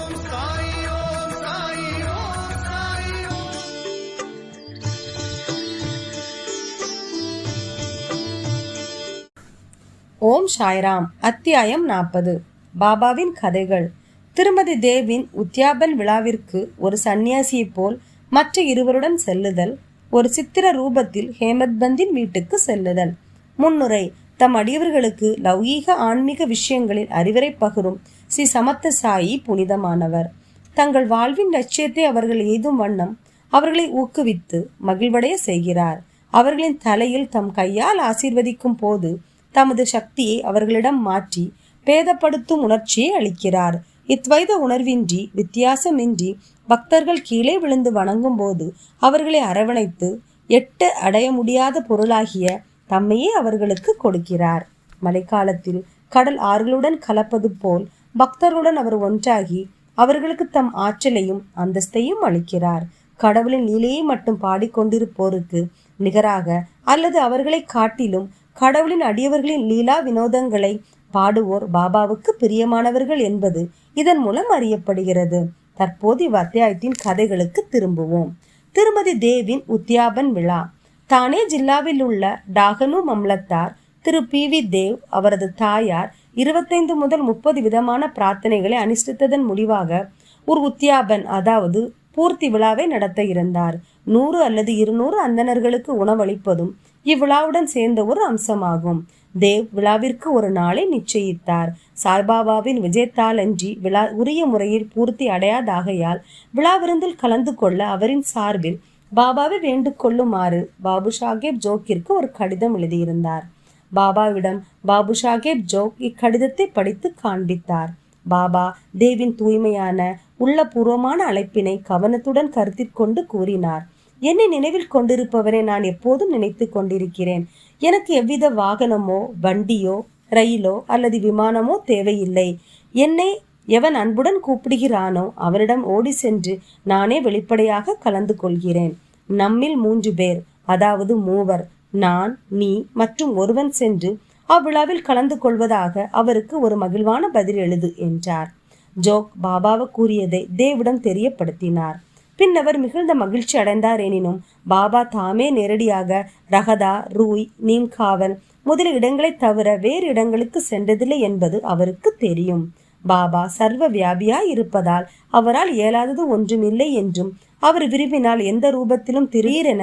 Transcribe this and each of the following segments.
ஓம் சாய்ராம். அத்தியாயம் 40. பாபாவின் கதைகள். திருமதி தேவின் உத்யாபன் விழாவிற்கு ஒரு சந்நியாசியைப் போல் மற்ற இருவருடன் செல்லுதல். ஒரு சித்திர ரூபத்தில் ஹேமத்பந்தின் வீட்டுக்கு செல்லுதல். முன்னுரை. தம் அடியவர்களுக்கு லௌகீக ஆன்மீக விஷயங்களில் அறிவுரை பகரும் ஸ்ரீ சமர்த்த சாயி புனிதமானவர். தங்கள் வாழ்வின் லட்சியத்தை அவர்கள் எய்தும் வண்ணம் அவர்களை ஊக்குவித்து மகிழ்வடைய செய்கிறார். அவர்களின் தலையில் தம் கையால் ஆசீர்வதிக்கும் போது தமது சக்தியை அவர்களிடம் மாற்றி பேதப்படுத்தும் உணர்ச்சியை அளிக்கிறார். இத்வைத உணர்வின்றி வித்தியாசமின்றி பக்தர்கள் கீழே விழுந்து வணங்கும் போது அவர்களை அரவணைத்து எட்டு அடைய முடியாத பொருளாகிய தம்மையே அவர்களுக்கு கொடுக்கிறார். மழைக்காலத்தில் கடல் ஆறுகளுடன் கலப்பது போல் பக்தர்களுடன் அவர் ஒன்றாகி அவர்களுக்கு தம் ஆற்றலையும் அந்தஸ்தையும் அளிக்கிறார். கடவுளின் லீலையை மட்டும் பாடிக்கொண்டிருப்போருக்கு நிகராக அல்லது அவர்களை காட்டிலும் கடவுளின் அடியவர்களின் லீலா வினோதங்களை பாடுவோர் பாபாவுக்கு பிரியமானவர்கள் என்பது இதன் மூலம் அறியப்படுகிறது. தற்போது இவ்வத்தியாயத்தின் கதைகளுக்கு திரும்புவோம். திருமதி தேவின் உத்யாபன் விழா. தானே ஜில்லாவில் உள்ள டாகனு மம்லத்தார் திரு பி.வி. தேவ் அவரது தாயார் 25 முதல் 30 விதமான பிரார்த்தனைகளை அனுஷ்டித்ததன் முடிவாக ஒரு உத்யாபன் அதாவது பூர்த்தி விழாவை நடத்த இருந்தார். 100 அல்லது 200 அந்தணர்களுக்கு உணவளிப்பதும் இவ்விழாவுடன் சேர்ந்த ஒரு அம்சமாகும். தேவ் விழாவிற்கு ஒரு நாளை நிச்சயித்தார். சாய்பாபாவின் விஜயத்தாலன்றி விழா உரிய முறையில் பூர்த்தி அடையாதாகையால் விழா விருந்தில் கலந்து கொள்ள அவரின் சார்பில் பாபாவை வேண்டு கொள்ளுமாறு பாபு சாஹேப் ஜோக்கிற்கு ஒரு கடிதம் எழுதியிருந்தார். பாபாவிடம் பாபு சாஹேப் ஜோக் இக்கடிதத்தை படித்து காண்பித்தார். பாபா தேவின் தூய்மையான உள்ளபூர்வமான அழைப்பினை கவனத்துடன் கருத்திற்கொண்டு கூறினார். என்னை நினைவில் கொண்டிருப்பவரை நான் எப்போதும் நினைத்து கொண்டிருக்கிறேன். எனக்கு எவ்வித வாகனமோ வண்டியோ ரயிலோ அல்லது விமானமோ தேவையில்லை. என்னை எவன் அன்புடன் கூப்பிடுகிறானோ அவனிடம் ஓடி சென்று நானே வெளிப்படையாக கலந்து கொள்கிறேன். நம்மில் 3 பேர் அதாவது 3 நான், நீ மற்றும் ஒருவன் சென்று அவ்விழாவில் கலந்து கொள்வதாக அவருக்கு ஒரு மகிழ்வான பதில் எழுது என்றார். ஜோக் பாபாவை கூறியதை தேவிடம் தெரியப்படுத்தினார். பின்னவர் மிகுந்த மகிழ்ச்சி அடைந்தார். எனினும் பாபா தாமே நேரடியாக ரகதா, ரூய், நீம்காவல் முதலிய இடங்களை தவிர வேறு இடங்களுக்கு சென்றதில்லை என்பது அவருக்கு தெரியும். பாபா சர்வ வியாபியாய் இருப்பதால் அவரால் இயலாதது ஒன்றுமில்லை என்றும் அவர் விரும்பினால் எந்த ரூபத்திலும் திடீரென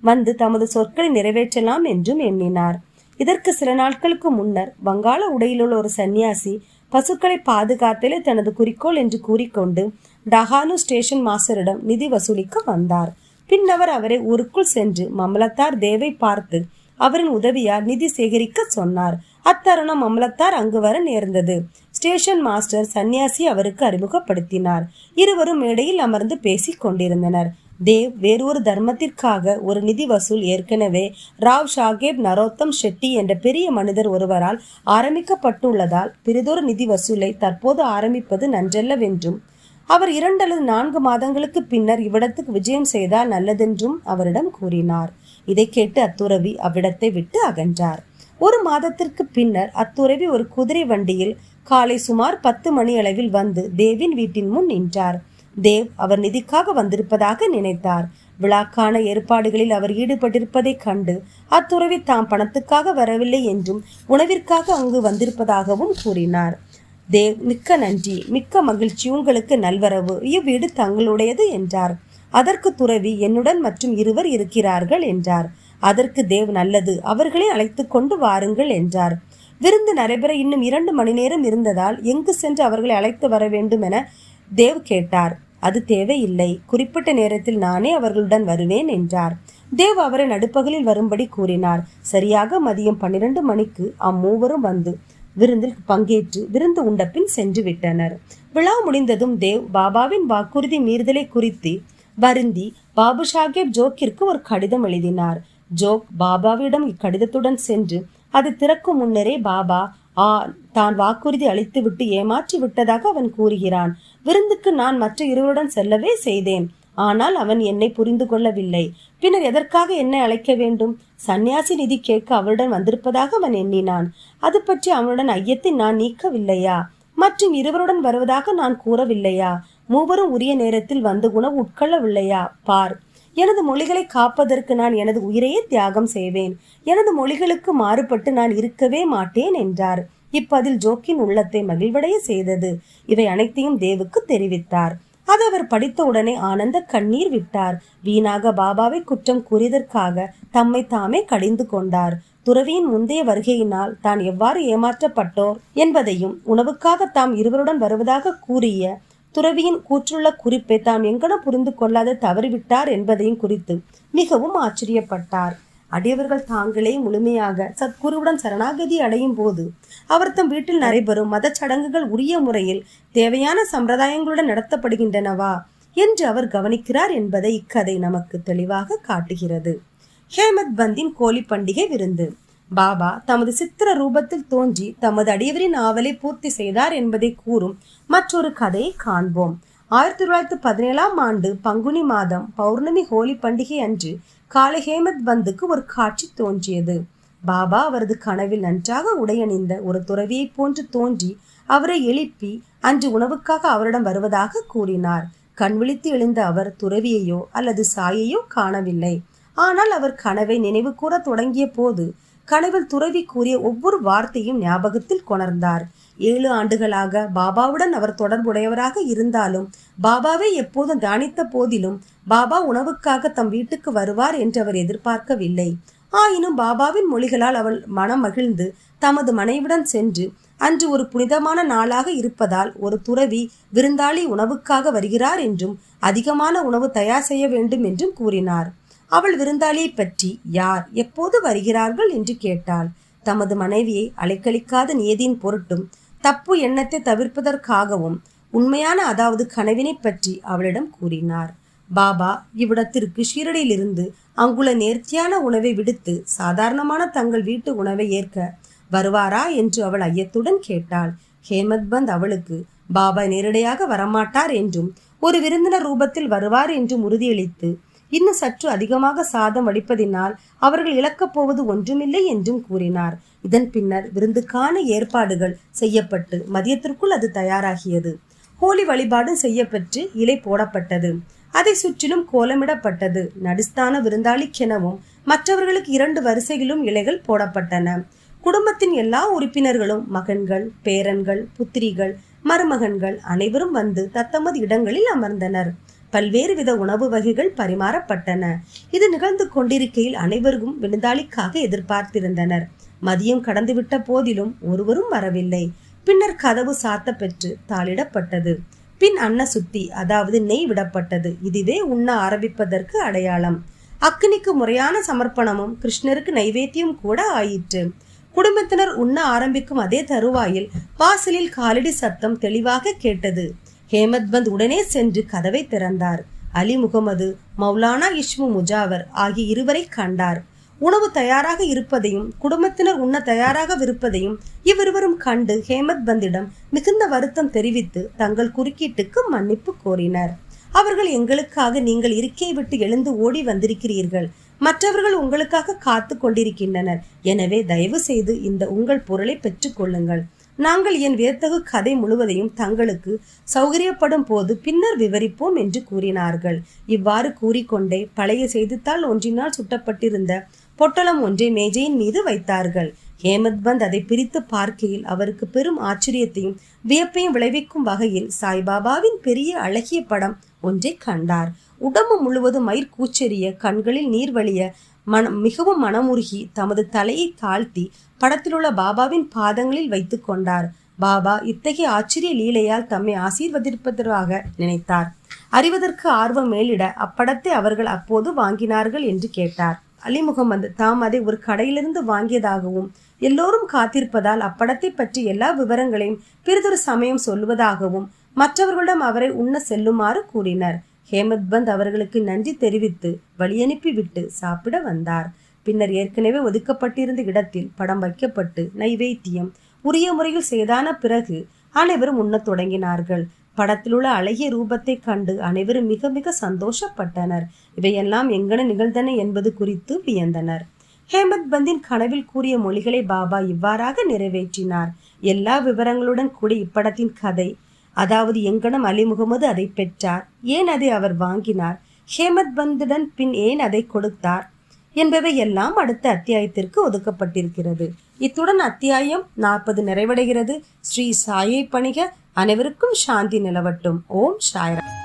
வந்து தமது சொற்களை நிறைவேற்றலாம் என்றும் எண்ணினார். இதற்கு சில நாட்களுக்கு முன்னர் வங்காள உடையிலுள்ள ஒரு சன்னியாசி பசுக்களை பாதுகாத்தலே தனது குறிக்கோள் என்று கூறிக்கொண்டு டஹானு ஸ்டேஷன் மாஸ்டரிடம் நிதி வசூலிக்க வந்தார். பின்னவர் அவரை ஊருக்குள் சென்று மம்லத்தார் தேவை பார்த்து அவரின் உதவியால் நிதி சேகரிக்க சொன்னார். அத்தருணம் மம்லத்தார் அங்கு வர நேர்ந்தது. ஸ்டேஷன் மாஸ்டர் சன்னியாசி அவருக்கு அறிமுகப்படுத்தினார். இருவரும் மேடையில் அமர்ந்து பேசிக் கொண்டிருந்தனர். தேவ் வேறொரு தர்மத்திற்காக ஒரு நிதி வசூல் ஏற்கனவே ராவ் சாஹேப் நரோத்தம் ஷெட்டி என்ற பெரிய மனிதர் ஒருவரால் ஆரம்பிக்கப்பட்டுள்ளதால் பிறிதொரு நிதி வசூலை தற்போது ஆரம்பிப்பது நன்றல்லவென்றும் அவர் 2 அல்லது 4 மாதங்களுக்கு பின்னர் இவ்விடத்துக்கு விஜயம் செய்தால் நல்லதென்றும் அவரிடம் கூறினார். இதை கேட்டு அத்துறவி அவ்விடத்தை விட்டு அகன்றார். 1 மாதத்திற்கு பின்னர் அத்துறவி ஒரு குதிரை வண்டியில் காலை சுமார் 10 மணி அளவில் வந்து தேவின் வீட்டின் முன் நின்றார். தேவ் அவர் நிதிக்காக வந்திருப்பதாக நினைத்தார். விழாக்கான ஏற்பாடுகளில் அவர் ஈடுபட்டிருப்பதை கண்டு அத்துறவி தாம் பணத்துக்காக வரவில்லை என்றும் உணவிற்காக அங்கு வந்திருப்பதாகவும் கூறினார். தேவ் மிக்க நன்றி, மிக்க மகிழ்ச்சி, உங்களுக்கு நல்வரவு, இவ்வீடு தங்களுடையது என்றார். அதற்கு துறவி என்னுடன் மற்றும் 2 இருக்கிறார்கள் என்றார். அதற்கு தேவ் நல்லது, அவர்களை அழைத்து கொண்டு வாருங்கள் என்றார். விருந்து நடைபெற இன்னும் 2 மணி நேரம் இருந்ததால் எங்கு சென்று அவர்களை அழைத்து வர வேண்டும் என தேவ் கேட்டார். அது தேவையில்லை, குறிப்பிட்ட நேரத்தில் நானே அவர்களுடன் வருவேன் என்றார். தேவ் அவரை நடுப்பகலில் வரும்படி கூறினார். சரியாக மதியம் 12 மணிக்கு அம்மூவரும் வந்து விருந்தில் பங்கேற்று விருந்து உண்ட பின் சென்று விட்டனர். விழா முடிந்ததும் தேவ் பாபாவின் வாக்குறுதி மீறுதலை குறித்து வருந்தி பாபு சாஹேப் ஜோக்கிற்கு ஒரு கடிதம் எழுதினார். ஜோக் பாபாவிடம் இக்கடிதத்துடன் சென்று அது திறக்கும் முன்னரே பாபா தான் வாக்குறுதி அளித்து விட்டு ஏமாற்றி விட்டதாக அவன் கூறுகிறான். விருந்துக்கு நான் மற்ற 2 செல்லவே செய்தேன். ஆனால் அவன் என்னை புரிந்து கொள்ளவில்லை. பின்னர் எதற்காக என்னை அழைக்க வேண்டும்? சன்னியாசி நிதி கேட்க அவருடன் வந்திருப்பதாக அவன் எண்ணினான். அது பற்றி அவனுடன் ஐயத்தை நான் நீக்கவில்லையா? மற்றும் இருவருடன் வருவதாக நான் கூறவில்லையா? மூவரும் உரிய நேரத்தில் வந்து உணவு உட்கொள்ளவில்லையா? பார், எனது மொழிகளை காப்பதற்கு நான் எனது உயிரையே தியாகம் செய்வேன். எனது மொழிகளுக்கு மாறுபட்டு நான் இருக்கவே மாட்டேன் என்றார். இப்பதில் ஜோக்கின் உள்ளத்தை மகிழ்வடைய செய்தது. இவை அனைத்தையும் தேவுக்கு தெரிவித்தார். அது அவர் படித்த உடனே ஆனந்த கண்ணீர் விட்டார். வீணாக பாபாவை குற்றம் கூறியதற்காக தம்மை தாமே கடிந்து கொண்டார். துறவியின் முந்தைய வருகையினால் தான் எவ்வாறு ஏமாற்றப்பட்டோர் என்பதையும், உணவுக்காக தாம் இருவருடன் வருவதாக கூறிய துறவியின் கூற்றுள்ள குறிப்பை தாம் எங்கன புரிந்து கொள்ளாத தவறிவிட்டார் என்பதையும் குறித்து மிகவும் ஆச்சரியப்பட்டார். அடியவர்கள் தாங்களே முழுமையாக சத்குருவுடன் சரணாகதி அடையும் போது அவர் தம் வீட்டில் நடைபெறும் மத சடங்குகள் உரிய முறையில் தேவையான சம்பிரதாயங்களுடன் நடத்தப்படுகின்றனவா என்று அவர் கவனிக்கிறார் என்பதை இக்கதை நமக்கு தெளிவாக காட்டுகிறது. ஹேமத் பந்தின் கோலி பண்டிகை விருந்து. பாபா தமது சித்திர ரூபத்தில் தோன்றி தமது அடியவரின் ஆவலை பூர்த்தி செய்தார் என்பதை கூறும் மற்றொரு கதையை காண்போம். 1917ஆம் ஆண்டு பங்குனி மாதம் பௌர்ணமி ஹோலி பண்டிகை அன்று காலை ஹேமத் பந்துக்கு ஒரு காட்சி தோன்றியது. பாபா அவரது கனவில் நன்றாக உடையணிந்த ஒரு துறவியை போன்று தோன்றி அவரை எழுப்பி அன்று உணவுக்காக அவரிடம் வருவதாக கூறினார். கண்விழித்து எழுந்த அவர் துறவியையோ அல்லது சாயையோ காணவில்லை. ஆனால் அவர் கனவை நினைவு கூற தொடங்கிய போது கனவில் துறவி கூறிய ஒவ்வொரு வார்த்தையும் ஞாபகத்தில் கொணர்ந்தார். 7 ஆண்டுகளாக பாபாவுடன் அவர் தொடர்புடையவராக இருந்தாலும், பாபாவை எப்போதும் தியானித்த போதிலும் பாபா உணவுக்காக தம் வீட்டுக்கு வருவார் என்று அவர் எதிர்பார்க்கவில்லை. ஆயினும் பாபாவின் மொழிகளால் அவள் மனம் மகிழ்ந்து தமது மனைவிடன் சென்று அன்று ஒரு புனிதமான நாளாக இருப்பதால் ஒரு துறவி விருந்தாளி உணவுக்காக வருகிறார் என்றும் அதிகமான உணவு தயார் செய்ய வேண்டும் என்றும் கூறினார். அவள் விருந்தாளியை பற்றி யார், எப்போது வருகிறார்கள் என்று கேட்டாள். தமது மனைவியை அலைக்கழிக்காத நியதியின் பொருட்டும் தப்பு எண்ணத்தை தவிர்ப்பதற்காகவும் உண்மையான அதாவது கனவினை பற்றி அவளிடம் கூறினார். பாபா இவ்விடத்திற்கு ஷீரடியிலிருந்து அங்குள்ள நேர்த்தியான உணவை விடுத்து சாதாரணமான தங்கள் வீட்டு உணவை ஏற்க வருவாரா என்று அவள் ஐயத்துடன் கேட்டாள். ஹேமத் பந்த் அவளுக்கு பாபா நேரடியாக வரமாட்டார் என்றும் ஒரு விருந்தினர் ரூபத்தில் வருவார் என்றும் உறுதியளித்து இன்னும் சற்று அதிகமாக சாதம் வடிப்பதினால் அவர்கள் இழக்கப் போவது ஒன்றுமில்லை என்றும் கூறினார். இதன் பின்னர் விருந்துக்கான ஏற்பாடுகள் செய்யப்பட்டு மதியத்திற்குள் அது தயாராகியது. ஹோலி வழிபாடு செய்யப்பட்டு இலை போடப்பட்டது. அதை சுற்றிலும் கோலமிடப்பட்டது. நடுஸ்தான விருந்தாளிக்கெனவும் மற்றவர்களுக்கு 2 வரிசையிலும் இலைகள் போடப்பட்டன. குடும்பத்தின் எல்லா உறுப்பினர்களும், மகன்கள், பேரன்கள், புத்திரிகள், மருமகன்கள் அனைவரும் வந்து தத்தமது இடங்களில் அமர்ந்தனர். பல்வேறு வித உணவு வகைகள் பரிமாறப்பட்டன. இது நிகழ்ந்து கொண்டிருக்கையில் அனைவரும் விருந்தாளிக்காக எதிர்பார்த்திருந்தனர். மதியம் கடந்துவிட்ட போதிலும் ஒருவரும் வரவில்லை. பின்னர் கதவு சாத்த பெற்று தாளிடப்பட்டது. பின் அன்ன சுத்தி அதாவது நெய் விடப்பட்டது. இதுவே உண்ண ஆரம்பிப்பதற்கு அடையாளம். அக்னிக்கு முறையான சமர்ப்பணமும் கிருஷ்ணருக்கு நைவேத்தியம் கூட ஆயிற்று. குடும்பத்தினர் உண்ண ஆரம்பிக்கும் அதே தருவாயில் வாசலில் காலடி சத்தம் தெளிவாக கேட்டது. ஹேமத் பந்த் உடனே சென்று கதவை திறந்தார். அலி முகமது, மௌலானா இஷ்மு முஜாவர் ஆகிய இருவரை கண்டார். உணவு தயாராக இருப்பதையும் குடும்பத்தினர் உண்ண தயாராக இருப்பதையும் இவ்விருவரும் கண்டு ஹேமத் பந்திடம் மிகுந்த வருத்தம் தெரிவித்து தங்கள் குறுக்கீட்டுக்கு மன்னிப்பு கோரினர். அவர்கள் எங்களுக்காக நீங்கள் இருக்கையை விட்டு எழுந்து ஓடி வந்திருக்கிறீர்கள். மற்றவர்கள் உங்களுக்காக காத்து கொண்டிருக்கின்றனர். எனவே தயவு செய்து இந்த உங்கள் பொருளை பெற்றுக் கொள்ளுங்கள். நாங்கள் என் வியத்தகு கதை முழுவதையும் தங்களுக்கு சௌகரியப்படும் போது பின்னர் விவரிப்போம் என்று கூறினார்கள். இவ்வாறு கூறிக்கொண்டே பழைய செய்தித்தாள் ஒன்றினால் சுட்டப்பட்டிருந்த பொட்டலம் ஒன்றை மேஜையின் மீது வைத்தார்கள். ஹேமத் பந்த் அதை பிரித்து பார்க்கையில் அவருக்கு பெரும் ஆச்சரியத்தையும் வியப்பையும் விளைவிக்கும் வகையில் சாய்பாபாவின் பெரிய அழகிய படம் ஒன்றை கண்டார். உடம்பு முழுவதும் மயிர் கூச்செறிய, கண்களில் நீர் வழிய, மிகவும் மனமுருகி தமது தலையை தாழ்த்தி படத்திலுள்ள பாபாவின் பாதங்களில் வைத்து கொண்டார். பாபா இத்தகைய ஆச்சரிய லீலையால் தம்மை ஆசீர்வதிப்பதாக நினைத்தார். அறிவதற்கு ஆர்வம் மேலிட அப்படத்தை அவர்கள் அப்போது வாங்கினார்கள் என்று கேட்டார். அலி முகமது தாம் அதை ஒரு கடையிலிருந்து வாங்கியதாகவும் எல்லோரும் காத்திருப்பதால் அப்படத்தை பற்றி எல்லா விவரங்களையும் பிறிதொரு சமயம் சொல்லுவதாகவும் மற்றவர்களிடம் அவரை உண்ண செல்லுமாறு கூறினர். ஹேமத் பந்த் அவர்களுக்கு நன்றி தெரிவித்து வழியனுப்பி விட்டு சாப்பிட வந்தார். பின்னர் ஏற்கனவே ஒதுக்கப்பட்டிருந்த இடத்தில் படம் வைக்கப்பட்டு நைவேத்தியம் உரிய முறையில் செய்தான பிறகு அனைவரும் உண்ணத் தொடங்கினார்கள். படத்திலுள்ள அழகிய ரூபத்தை கண்டு அனைவரும் மிக மிக சந்தோஷப்பட்டனர். இவையெல்லாம் எங்கன நிகழ்ந்தன என்பது குறித்து வியந்தனர். ஹேமத் பந்தின் கனவில் கூறிய மொழிகளை பாபா இவ்வாறாக நிறைவேற்றினார். எல்லா விவரங்களுடன் கூட இப்படத்தின் கதை, அதாவது எங்கனம் அலி முகமது அதை பெற்றார், ஏன் அதை அவர் வாங்கினார், ஹேமத் பந்துடன் பின் ஏன் அதை கொடுத்தார் என்பவை எல்லாம் அடுத்த அத்தியாயத்திற்கு ஒதுக்கப்பட்டிருக்கிறது. இத்துடன் அத்தியாயம் 40 நிறைவடைகிறது. ஸ்ரீ சாயை பணிக. அனைவருக்கும் சாந்தி நிலவட்டும். ஓம் சாய்ராம்.